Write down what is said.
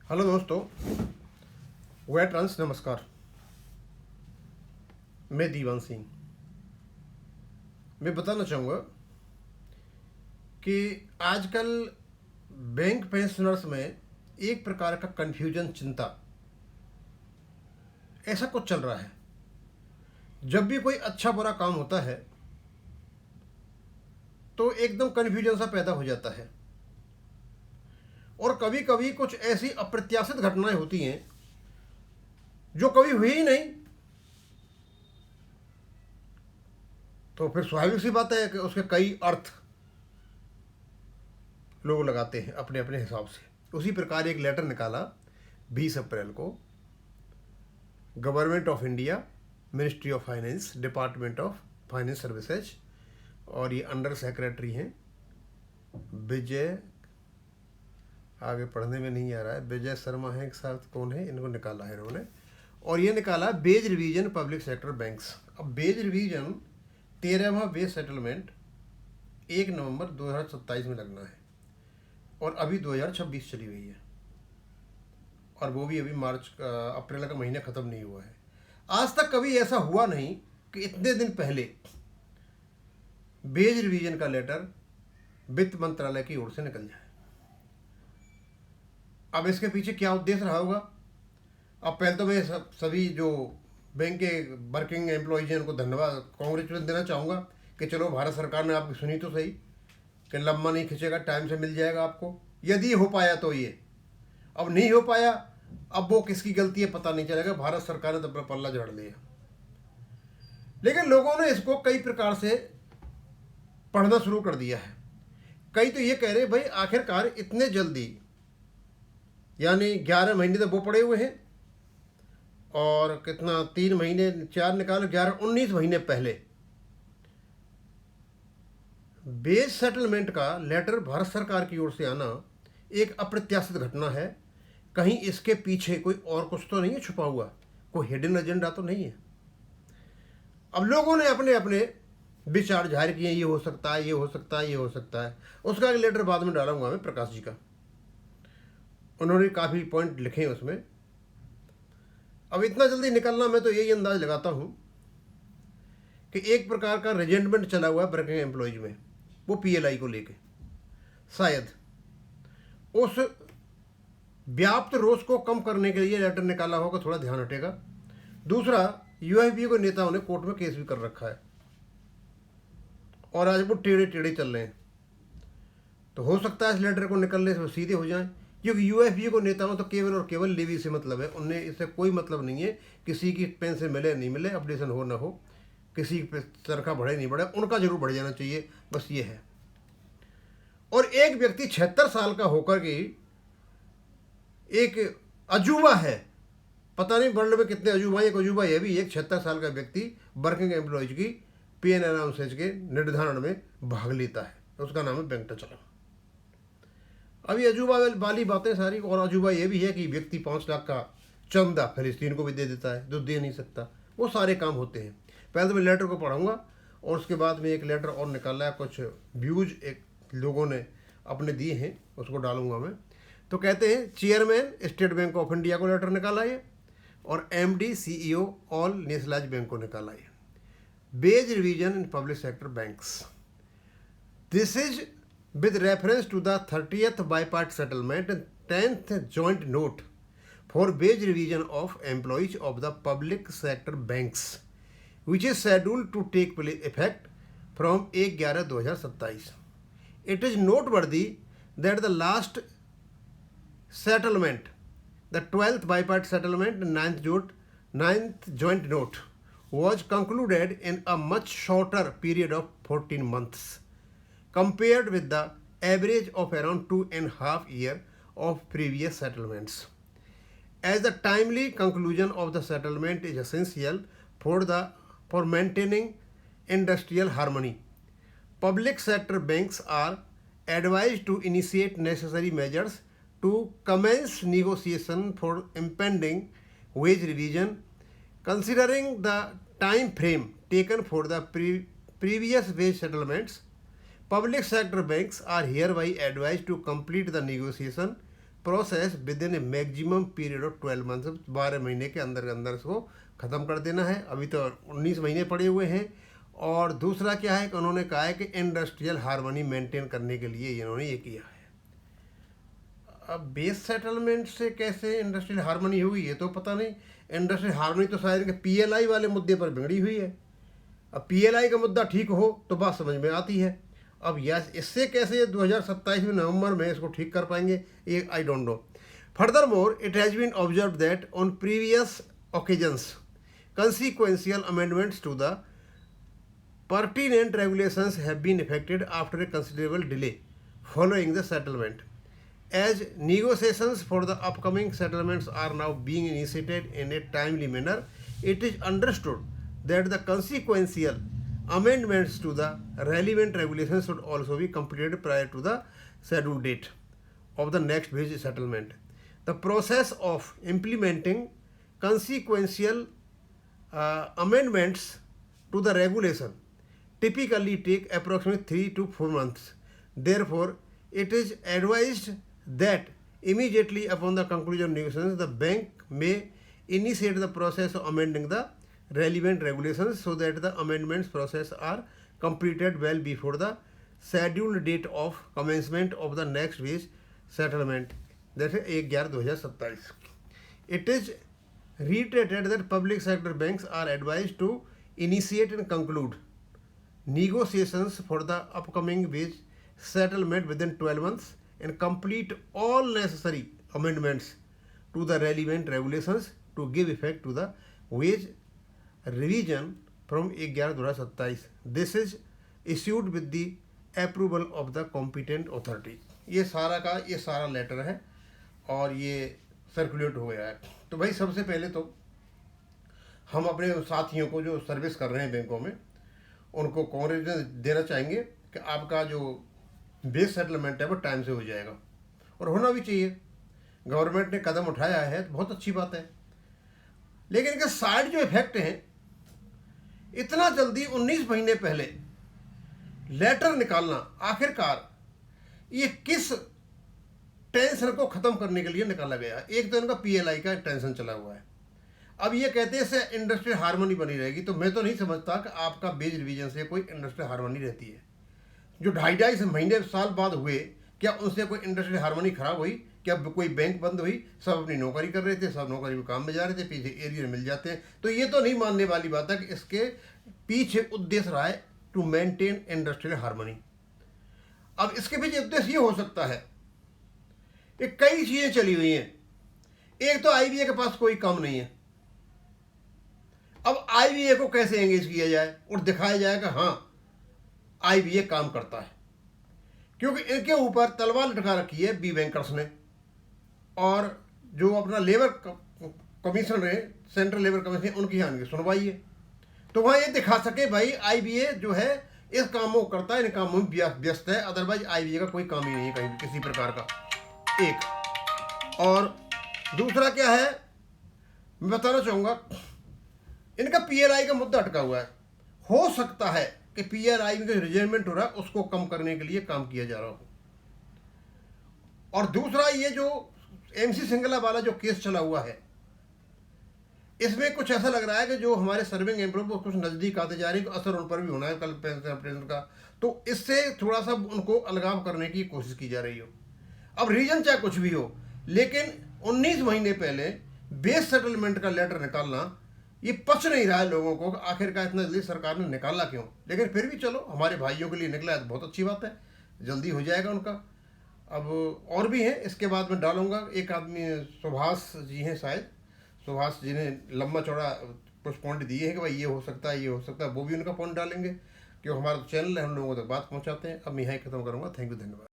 Hello दोस्तों, veterans नमस्कार। मैं दीवान सिंह। मैं बताना चाहूँगा कि आजकल बैंक पेंशनर्स में एक प्रकार का कन्फ्यूजन, चिंता ऐसा कुछ चल रहा है। जब भी कोई अच्छा बुरा काम होता है तो एकदम कन्फ्यूजन सा पैदा हो जाता है, और कभी कभी कुछ ऐसी अप्रत्याशित घटनाएं होती हैं जो कभी हुई ही नहीं। तो फिर स्वाभाविक सी बात है कि उसके कई अर्थ लोग लगाते हैं अपने अपने हिसाब से। उसी प्रकार एक लेटर निकाला 20 अप्रैल को government of India, ministry of finance, department of finance services, और ये अंडर सेक्रेटरी हैं विजय, आगे पढ़ने में नहीं आ रहा है, विजय शर्मा है एक साथ, कौन है, इनको निकाला है इन्होंने। और ये निकाला wage revision public sector banks. अब बेज रिवीजन 13वां बेज सेटलमेंट 1 नवंबर 2027 में लगना है, और अभी 2026 चली हुई है, और वो भी अभी अप्रैल का महीना ख़त्म नहीं हुआ है। आज तक कभी ऐसा हुआ नहीं कि इतने दिन पहले बेज रिवीजन का लेटर वित्त मंत्रालय की ओर से निकल जाए। अब इसके पीछे क्या उद्देश्य रहा होगा? अब पहले तो मैं सभी जो बैंक के वर्किंग एम्प्लॉयज हैं उनको धन्यवाद, कॉन्ग्रेचुलेशन देना चाहूँगा कि चलो भारत सरकार ने आपकी सुनी तो सही, कि लम्बा नहीं खींचेगा, टाइम से मिल जाएगा आपको, यदि हो पाया तो। ये अब नहीं हो पाया, अब वो किसकी गलती है पता नहीं चलेगा, भारत सरकार ने तो अपना पल्ला झाड़ लिया। लेकिन लोगों ने इसको कई प्रकार से पढ़ना शुरू कर दिया है। कई तो ये कह रहे भाई आखिरकार इतने जल्दी, यानी 11 महीने तो वो पड़े हुए हैं, और कितना 3 महीने 4 निकालो, 11 19 महीने पहले बेज सेटलमेंट का लेटर भारत सरकार की ओर से आना एक अप्रत्याशित घटना है। कहीं इसके पीछे कोई और कुछ तो नहीं है छुपा हुआ, कोई हिडन एजेंडा तो नहीं है। अब लोगों ने अपने अपने विचार जाहिर किए, ये हो सकता है, ये हो सकता है, ये हो सकता है। उसका एक लेटर बाद में डालूंगा मैं, प्रकाश जी का, उन्होंने काफ़ी पॉइंट लिखे हैं उसमें। अब इतना जल्दी निकलना, मैं तो यही अंदाज लगाता हूँ कि एक प्रकार का रेजेंटमेंट चला हुआ है वर्किंग एम्प्लॉयज में, वो पीएलआई को लेके। शायद उस व्याप्त रोष को कम करने के लिए लेटर निकाला होगा, थोड़ा ध्यान हटेगा। दूसरा, यूएफबीओ के नेताओं ने कोर्ट में केस भी कर रखा है, और आज वो टेढ़े टेढ़े चल रहे हैं। तो हो सकता है इस लेटर को निकलने से वो सीधे हो जाएं, क्योंकि यूएफबीओ को नेताओं तो केवल और केवल लेवी से मतलब है। उन्हें इससे कोई मतलब नहीं है किसी की पेंशन मिले नहीं मिले, अपडेशन हो ना हो, किसी पे तनख्वाह बढ़े नहीं बढ़े, उनका जरूर बढ़ जाना चाहिए, बस ये है। और एक व्यक्ति 76 साल का होकर के एक अजूबा है, पता नहीं वर्ल्ड में कितने अजूबा, एक अजूबा ये भी एक 76 साल का व्यक्ति वर्किंग एम्प्लॉयज की पेन अलाउंसेज के निर्धारण में भाग लेता है। उसका नाम है वेंकटाचलम। अब ये अजूबा वाली बातें सारी, और अजूबा ये भी है कि व्यक्ति 5 लाख का चंदा फिलिस्तीन को भी दे देता है जो दे नहीं सकता। वो सारे काम होते हैं। पहले तो मैं लेटर को पढ़ूंगा, और उसके बाद में एक लेटर और निकाला है, कुछ व्यूज एक लोगों ने अपने दिए हैं, उसको डालूंगा मैं। तो कहते हैं chairman State Bank of India को लेटर निकाला है, और MD CEO all nationalise bank को निकाला है। Wage revision in public sector banks, this is with reference to the 30th bipartite settlement and 10th joint note for wage revision of employees of the public sector banks, which is scheduled to take effect from 1/11/2027. It is noteworthy that the last settlement, the 12th bipartite settlement and 9th joint note, was concluded in a much shorter period of 14 months. Compared with the average of around 2.5 years of previous settlements. As the timely conclusion of the settlement is essential for maintaining industrial harmony, public sector banks are advised to initiate necessary measures to commence negotiation for impending wage revision. Considering the time frame taken for the previous wage settlements, public sector banks are hereby advised to complete the negotiation process with in A maximum period of 12 months, 12 महीने के अंदर अंदर इसको ख़त्म कर देना है। अभी तो 19 महीने पड़े हुए हैं। और दूसरा क्या है कि उन्होंने कहा है कि इंडस्ट्रियल हार्मनी मेंटेन करने के लिए इन्होंने ये किया है। अब बेस सेटलमेंट से कैसे इंडस्ट्रियल हार्मनी हुई ये तो पता नहीं। इंडस्ट्रियल हार्मनी तो शायद कि पीएलआई वाले मुद्दे पर बिगड़ी हुई है। अब पीएलआई का मुद्दा ठीक हो तो बात समझ में आती है। अब यस इससे कैसे 2027 में नवंबर में इसको ठीक कर पाएंगे ये I don't know. Furthermore it has been observe that on previous occasions consequential amendments to the pertinent regulations have been effected after a considerable delay following the settlement. As negotiations for the upcoming settlements are now being initiated in a timely manner, it is understood that the consequential amendments to the relevant regulations should also be completed prior to the scheduled date of the next phase settlement. The process of implementing consequential amendments to the regulation typically take approximately 3 to 4 months. Therefore, it is advised that immediately upon the conclusion of negotiations, the bank may initiate the process of amending the relevant regulations so that the amendments process are completed well before the scheduled date of commencement of the next phase settlement, that is 1/11/2027. It is reiterated that public sector banks are advised to initiate and conclude negotiations for the upcoming wage settlement within 12 months and complete all necessary amendments to the relevant regulations to give effect to the wage revision from 1/11/2027. This is issued with the approval of the competent authority. ये सारा letter है और ये circulate हो गया है। तो भाई सबसे पहले तो हम अपने साथियों को जो सर्विस कर रहे हैं बैंकों में उनको कॉन्ग्रेचुलेशन देना चाहेंगे कि आपका जो बेस सेटलमेंट है वो टाइम से हो जाएगा और होना भी चाहिए। गवर्नमेंट ने कदम उठाया है तो बहुत अच्छी बात है, लेकिन इनके साइड जो इफेक्ट हैं, इतना जल्दी 19 महीने पहले लेटर निकालना, आखिरकार ये किस टेंशन को ख़त्म करने के लिए निकाला गया? एक तो इनका पीएलआई का टेंशन चला हुआ है। अब ये कहते हैं इससे इंडस्ट्रियल हार्मनी बनी रहेगी, तो मैं तो नहीं समझता कि आपका बेज रिवीजन से कोई इंडस्ट्रियल हार्मनी रहती है। जो 2.5 महीने साल बाद हुए, क्या उनसे कोई इंडस्ट्रियल हार्मनी खराब हुई? क्या कोई बैंक बंद हुई? सब अपनी नौकरी कर रहे थे, सब नौकरी में काम में जा रहे थे, पीछे एरिया मिल जाते हैं। तो ये तो नहीं मानने वाली बात है कि इसके पीछे उद्देश्य रहा है टू मेंटेन इंडस्ट्रियल हार्मनी। अब इसके पीछे उद्देश्य ये हो सकता है कि कई चीज़ें चली हुई हैं। एक तो आईबीए के पास कोई काम नहीं है। अब आईबीए को कैसे एंगेज किया जाए और दिखाया जाए कि हाँ आईबीए काम करता है, क्योंकि इनके ऊपर तलवार लटका रखी है बी बैंकर्स ने। और जो अपना लेबर कमीशन है, सेंट्रल लेबर कमीशन, उनकी यहाँ सुनवाई है, तो वहाँ ये दिखा सके भाई आईबीए जो है इस कामों को करता है, इन कामों में व्यस्त है। अदरवाइज आईबीए का कोई काम ही नहीं है कहीं किसी प्रकार का। एक और दूसरा क्या है मैं बताना चाहूँगा, इनका पीएलआई का मुद्दा अटका हुआ है। हो सकता है कि पीएलआई में जो रिजर्वमेंट हो रहा है उसको कम करने के लिए काम किया जा रहा हो। और दूसरा ये जो एमसी सिंगला वाला जो केस चला हुआ है, इसमें कुछ ऐसा लग रहा है कि जो हमारे सर्विंग एम्प्लॉय वो कुछ नज़दीक आते जा रही है, तो असर उन पर भी होना है कल पेंशन का, तो इससे थोड़ा सा उनको अलगाव करने की कोशिश की जा रही हो। अब रीजन चाहे कुछ भी हो, लेकिन 19 महीने पहले बेस सेटलमेंट का लेटर निकालना ये पच नहीं रहा है लोगों को। आखिरकार इतना जल्दी सरकार ने निकाला क्यों? लेकिन फिर भी चलो, हमारे भाइयों के लिए निकला है तो बहुत अच्छी बात है, जल्दी हो जाएगा उनका। अब और भी हैं, इसके बाद में डालूंगा। एक आदमी सुभाष जी हैं शायद, सुभाष जी ने लंबा चौड़ा कुछ पॉइंट दिए हैं कि भाई ये हो सकता है, ये हो सकता है, वो भी उनका पॉइंट डालेंगे, क्योंकि हमारा चैनल है, हम लोगों तक बात पहुँचाते हैं। अब मैं यहीं खत्म करूँगा। थैंक यू, धन्यवाद।